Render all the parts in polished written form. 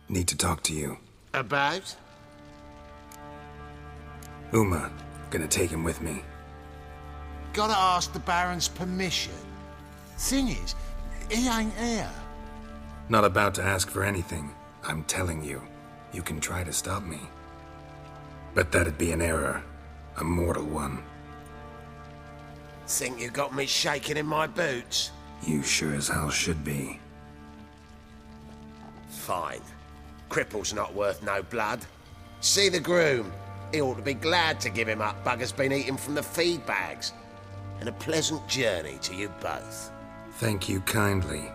Need to talk to you. About? Uma. Gonna take him with me. Gotta ask the Baron's permission. Thing is, he ain't here. Not about to ask for anything. I'm telling you. You can try to stop me. But that'd be an error. A mortal one. Think you got me shaking in my boots? You sure as hell should be. Fine. Cripple's not worth no blood. See the groom. He ought to be glad to give him up. Bugger's been eating from the feed bags. And a pleasant journey to you both. Thank you kindly.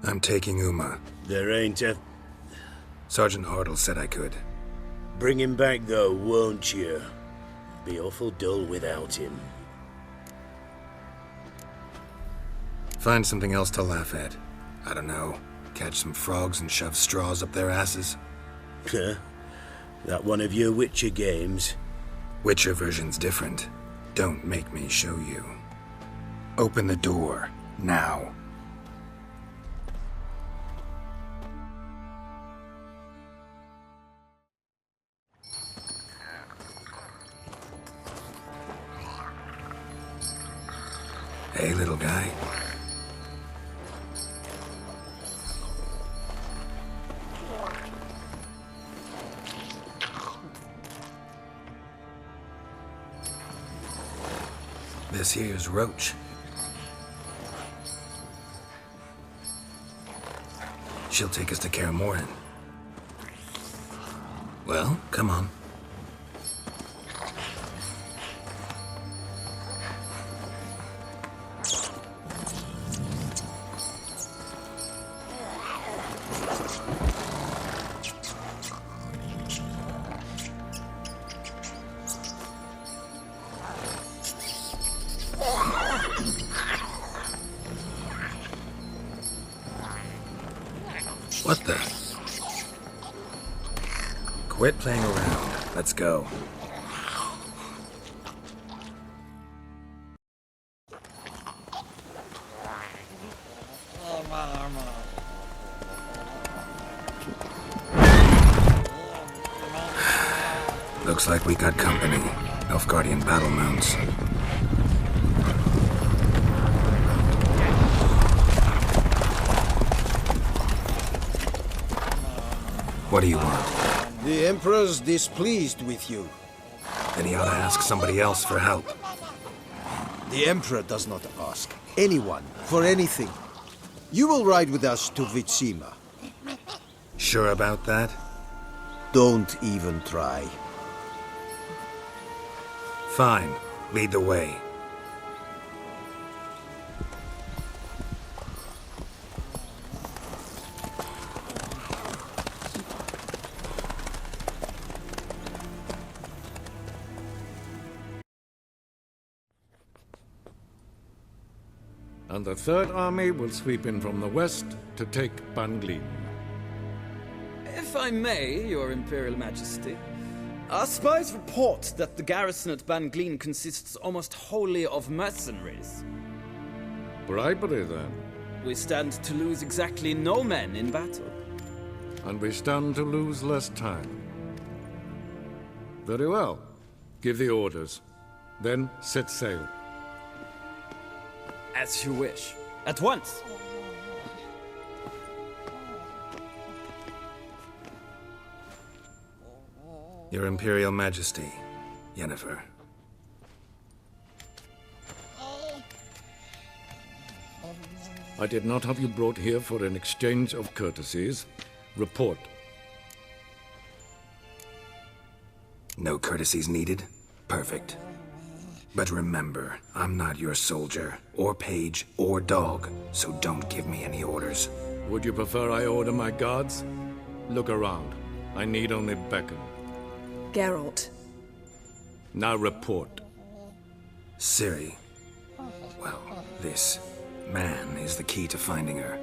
I'm taking Uma. There ain't a... Sergeant Hartle said I could. Bring him back though, won't you? Be awful dull without him. Find something else to laugh at. I don't know. Catch some frogs and shove straws up their asses. Huh? That one of your Witcher games? Witcher version's different. Don't make me show you. Open the door. Now. Hey, little guy. This here's Roach. She'll take us to Kaer Morhen. Well, come on. What the? Quit playing around. Let's go. Looks like we got company. Nilfgaardian battle mounts. What do you want? The Emperor's displeased with you. Then he ought to ask somebody else for help. The Emperor does not ask anyone for anything. You will ride with us to Vitsima. Sure about that? Don't even try. Fine. Lead the way. And the Third Army will sweep in from the west to take Banglin. If I may, Your Imperial Majesty, our spies report that the garrison at Banglin consists almost wholly of mercenaries. Bribery, then. We stand to lose exactly no men in battle. And we stand to lose less time. Very well. Give the orders. Then set sail. As you wish. At once! Your Imperial Majesty, Yennefer. I did not have you brought here for an exchange of courtesies. Report. No courtesies needed? Perfect. But remember, I'm not your soldier, or page, or dog, so don't give me any orders. Would you prefer I order my guards? Look around. I need only beckon. Geralt. Now report. Ciri. Well, this man is the key to finding her.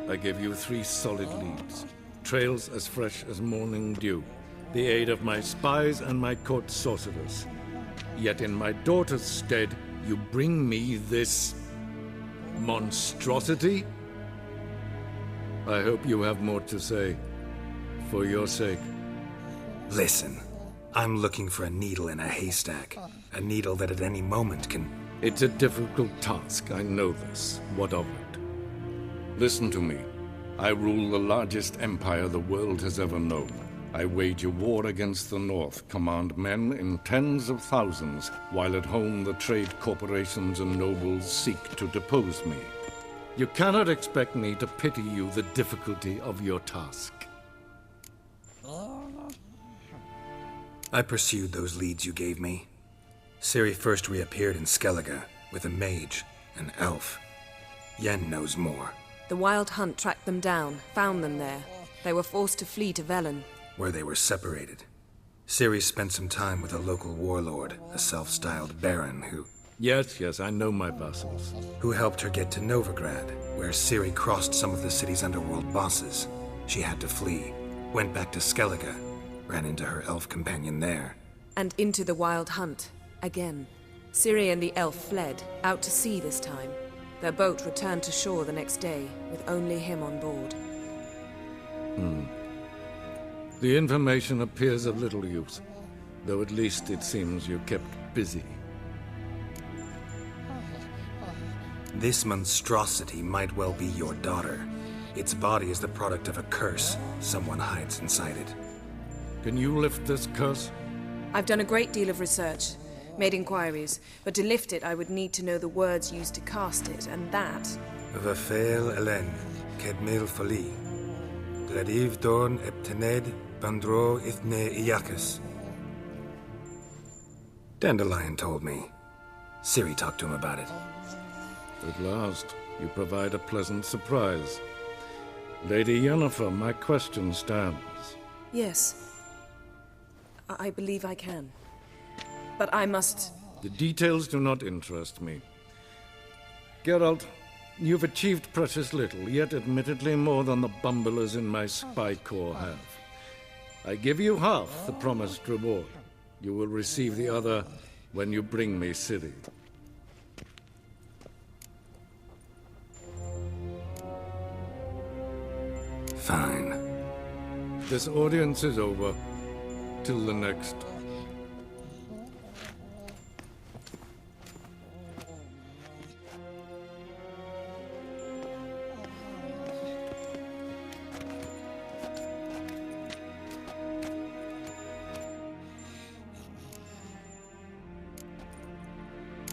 I give you 3 solid leads. Trails as fresh as morning dew. The aid of my spies and my court sorcerers. Yet in my daughter's stead, you bring me this monstrosity? I hope you have more to say. For your sake. Listen, I'm looking for a needle in a haystack. A needle that at any moment can... It's a difficult task, I know this. What of it? Listen to me. I rule the largest empire the world has ever known. I wage a war against the North, command men in tens of thousands, while at home the trade corporations and nobles seek to depose me. You cannot expect me to pity you the difficulty of your task. I pursued those leads you gave me. Ciri first reappeared in Skellige with a mage, an elf. Yen knows more. The Wild Hunt tracked them down, found them there. They were forced to flee to Velen. Where they were separated. Ciri spent some time with a local warlord, a self-styled baron Yes, I know my vassals. who helped her get to Novigrad, where Ciri crossed some of the city's underworld bosses. She had to flee, went back to Skellige, ran into her elf companion there. And into the Wild Hunt, again. Ciri and the elf fled, out to sea this time. Their boat returned to shore the next day, with only him on board. The information appears of little use, though at least it seems you kept busy. This monstrosity might well be your daughter. Its body is the product of a curse someone hides inside it. Can you lift this curse? I've done a great deal of research, made inquiries, but to lift it I would need to know the words used to cast it, and that... Vafael Elen, Kedmil Fali. Gladiv Dorn Eptened Bandro Ithne Iacus. Dandelion told me. Ciri talked to him about it. At last, you provide a pleasant surprise. Lady Yennefer, my question stands. Yes. I believe I can. But I must... The details do not interest me. Geralt, you've achieved precious little, yet admittedly more than the bumblers in my spy corps have. I give you half the promised reward. You will receive the other when you bring me Ciri. Fine. This audience is over. Till the next.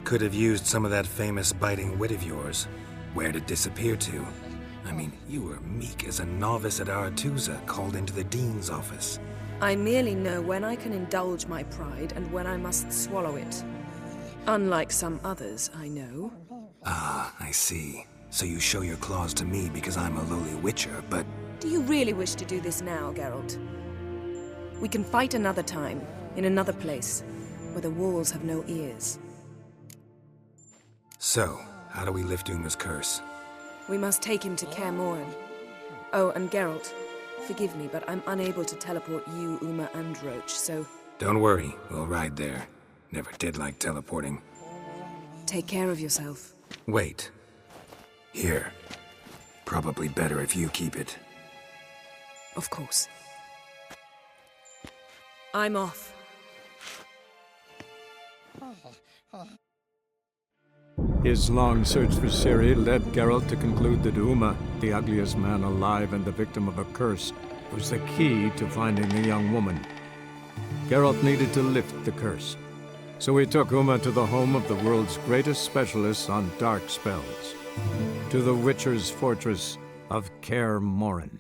Could have used some of that famous biting wit of yours. Where'd it disappear to? I mean, you were meek as a novice at Aretusa called into the Dean's office. I merely know when I can indulge my pride and when I must swallow it. Unlike some others, I know. Ah, I see. So you show your claws to me because I'm a lowly witcher, but... Do you really wish to do this now, Geralt? We can fight another time, in another place, where the walls have no ears. So, how do we lift Uma's curse? We must take him to Kaer Morhen. Oh, and Geralt, forgive me, but I'm unable to teleport you, Uma, and Roach, so... Don't worry, we'll ride there. Never did like teleporting. Take care of yourself. Wait. Here. Probably better if you keep it. Of course. I'm off. His long search for Ciri led Geralt to conclude that Uma, the ugliest man alive and the victim of a curse, was the key to finding the young woman. Geralt needed to lift the curse, so he took Uma to the home of the world's greatest specialists on dark spells, to the Witcher's fortress of Kaer Morhen.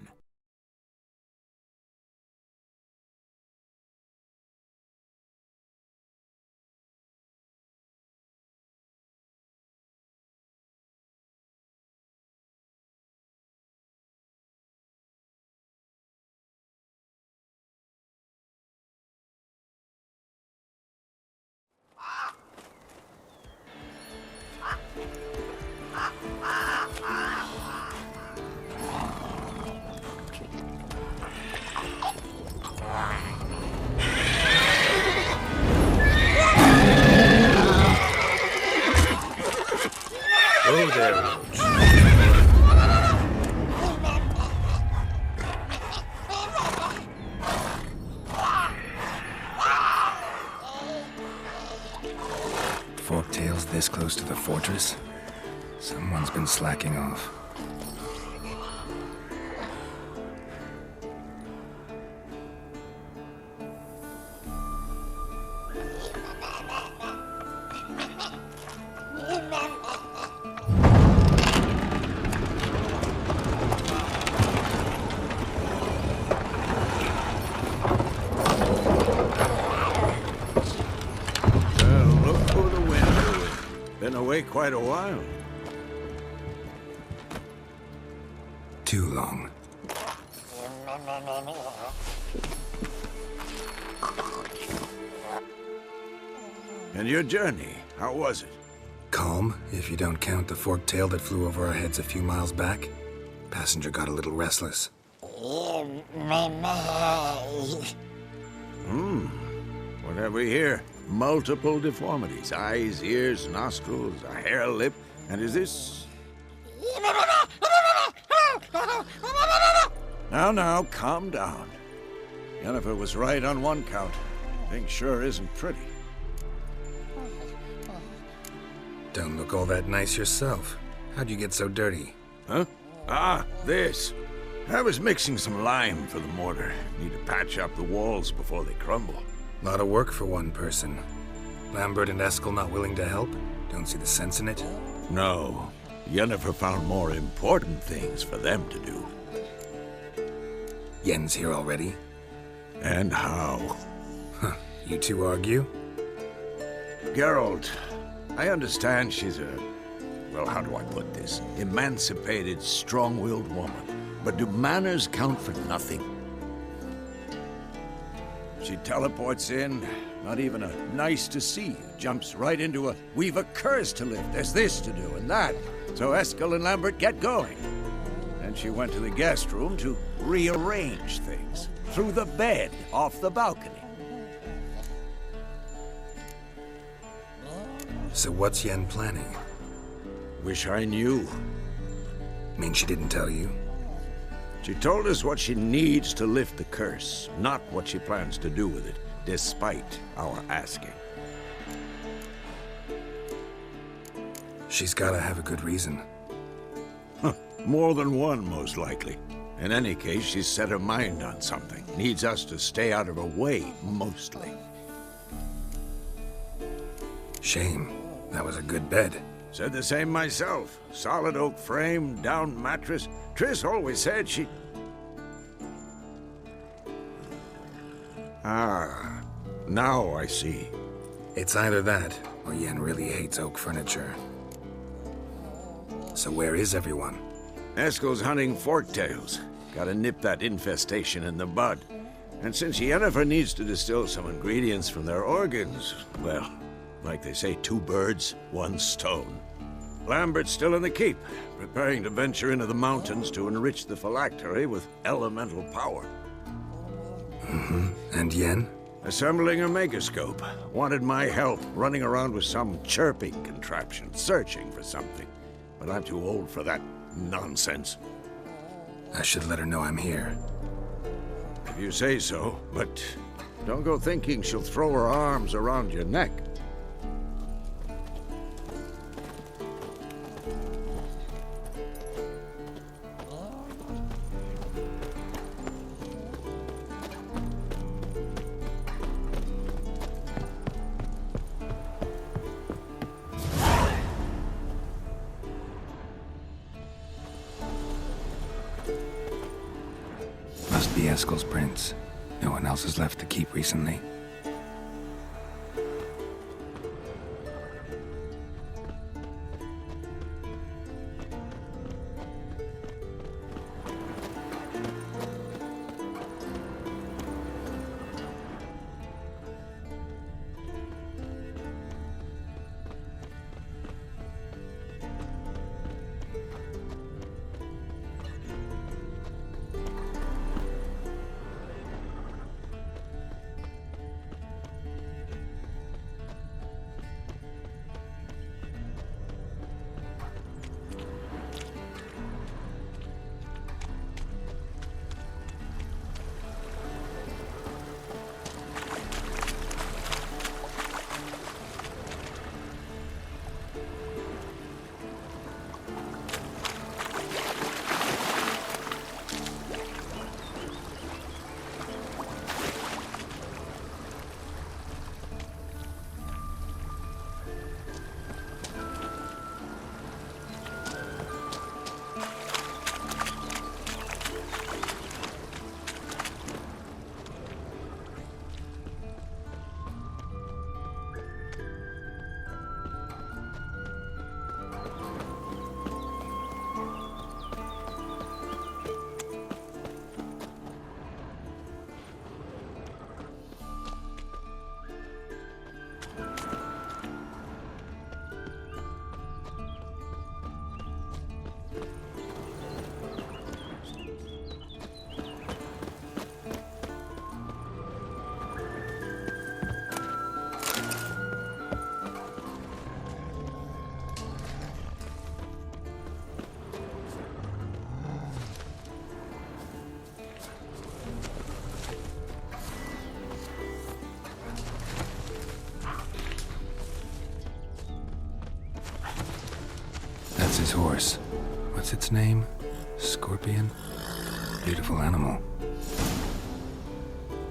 railroads. Forktails this close to the fortress? Someone's been slacking off. Quite a while. Too long. And your journey, how was it? Calm, if you don't count the fork-tail that flew over our heads a few miles back. Passenger got a little restless. What have we here? Multiple deformities. Eyes, ears, nostrils, a hair lip. And is this... Now, calm down. Yennefer was right on one count. Thing sure isn't pretty. Don't look all that nice yourself. How'd you get so dirty? Huh? Ah, this. I was mixing some lime for the mortar. Need to patch up the walls before they crumble. Lot of work for one person. Lambert and Eskel not willing to help? Don't see the sense in it? No. Yennefer found more important things for them to do. Yen's here already? And how? Huh. You two argue? Geralt, I understand she's a... well, how do I put this? Emancipated, strong-willed woman. But do manners count for nothing? She teleports in, not even a nice to see, jumps right into a, we've a curse to lift, there's this to do and that. So Eskel and Lambert get going. Then she went to the guest room to rearrange things. Through the bed, off the balcony. So what's Yen planning? Wish I knew. Mean she didn't tell you? She told us what she needs to lift the curse, not what she plans to do with it, despite our asking. She's gotta have a good reason. Huh. More than one, most likely. In any case, she's set her mind on something. Needs us to stay out of her way, mostly. Shame. That was a good bed. Said the same myself. Solid oak frame, down mattress. Triss always said she... Ah, now I see. It's either that, or Yen really hates oak furniture. So where is everyone? Eskel's hunting forktails. Gotta nip that infestation in the bud. And since Yennefer needs to distill some ingredients from their organs, well, like they say, 2 birds, 1 stone. Lambert's still in the keep, preparing to venture into the mountains to enrich the phylactery with elemental power. And Yen? Assembling a megascope. Wanted my help, running around with some chirping contraption, searching for something. But I'm too old for that nonsense. I should let her know I'm here. If you say so, but don't go thinking she'll throw her arms around your neck. Must be Eskel's prints. No one else has left the keep recently. his horse. What's its name? Scorpion? Beautiful animal.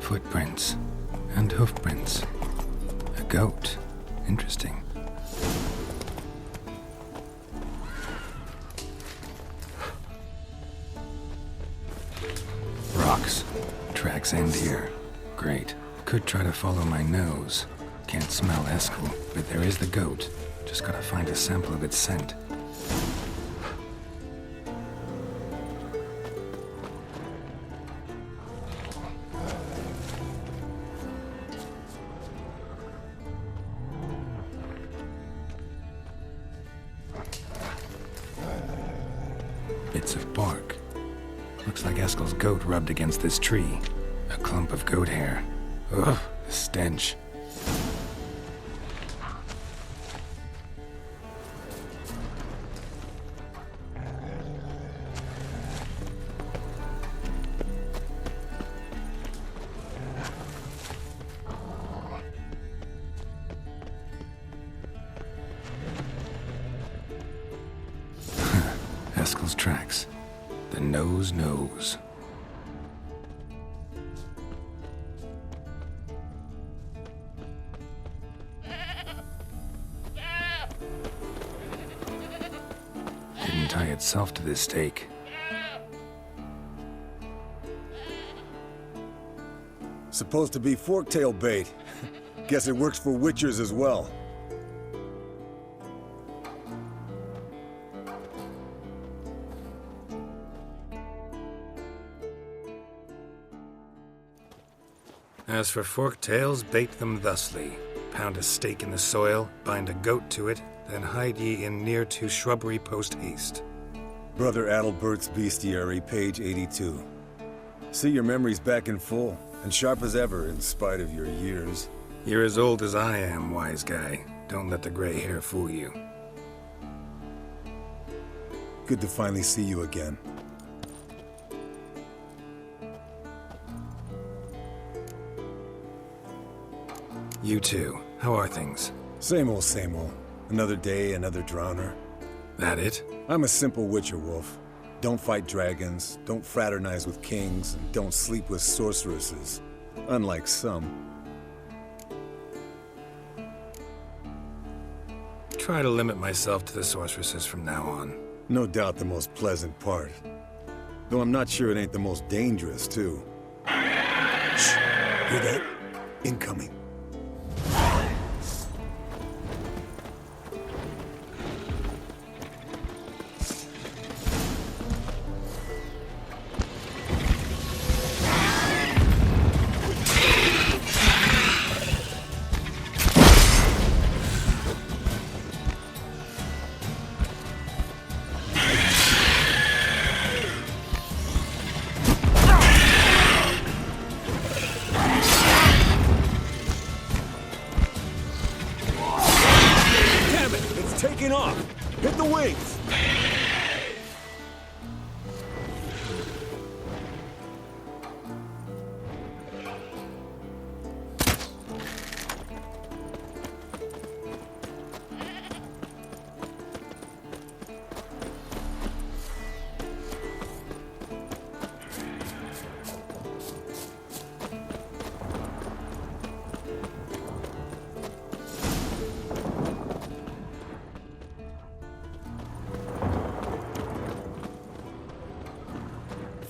Footprints. And hoofprints. A goat. Interesting. Rocks. Tracks end here. Great. Could try to follow my nose. Can't smell Eskel, but there is the goat. Just gotta find a sample of its scent. Bits of bark. Looks like Eskel's goat rubbed against this tree. A clump of goat hair. Ugh, the stench. Eskel's tracks. The nose knows. Didn't tie itself to this stake. Supposed to be forktail bait. Guess it works for witchers as well. As for forked tails, bait them thusly. Pound a stake in the soil, bind a goat to it, then hide ye in near to shrubbery post haste. Brother Adalbert's Bestiary, page 82. See your memories back in full, and sharp as ever in spite of your years. You're as old as I am, wise guy. Don't let the gray hair fool you. Good to finally see you again. You too. How are things? Same old, same old. Another day, another drowner. That it? I'm a simple witcher wolf. Don't fight dragons, don't fraternize with kings, and don't sleep with sorceresses. Unlike some. Try to limit myself to the sorceresses from now on. No doubt the most pleasant part. Though I'm not sure it ain't the most dangerous, too. Shh! Hear that? Incoming. Taking off! Hit the wings!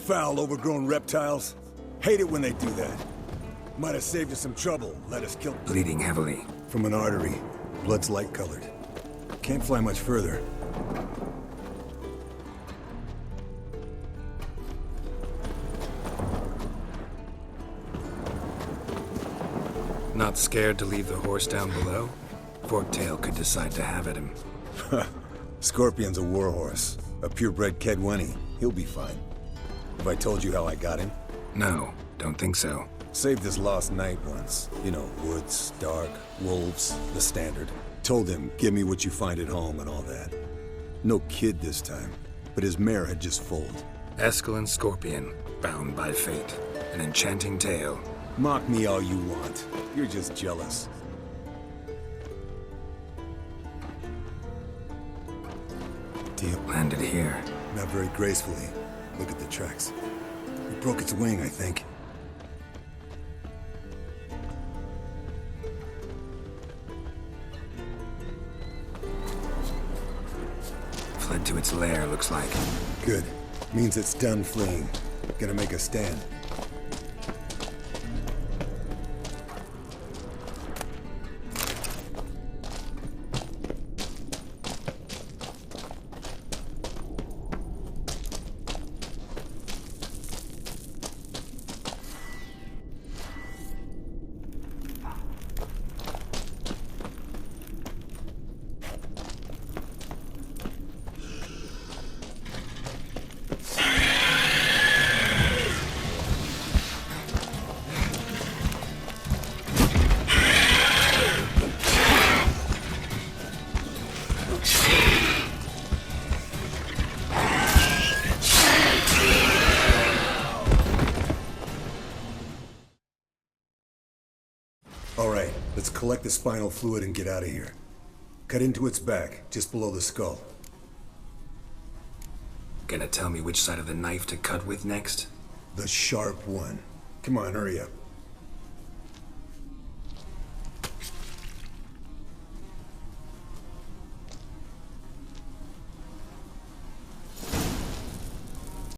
Foul, overgrown reptiles. Hate it when they do that. Might have saved us some trouble, let us kill... Bleeding heavily. From an artery. Blood's light-colored. Can't fly much further. Not scared to leave the horse down below? Forktail could decide to have at him. Scorpion's a warhorse. A purebred Kedwenny. He'll be fine. Have I told you how I got him? No, don't think so. Saved his lost knight once. You know, woods, dark, wolves, the standard. Told him, give me what you find at home and all that. No kid this time, but his mare had just foaled. Eskel and Scorpion, bound by fate. An enchanting tale. Mock me all you want. You're just jealous. Deal. Landed here. Not very gracefully. Look at the tracks. It broke its wing, I think. Fled to its lair, looks like. Good. Means it's done fleeing. Gonna make a stand. All right, let's collect the spinal fluid and get out of here. Cut into its back, just below the skull. Gonna tell me which side of the knife to cut with next? The sharp one. Come on, hurry up.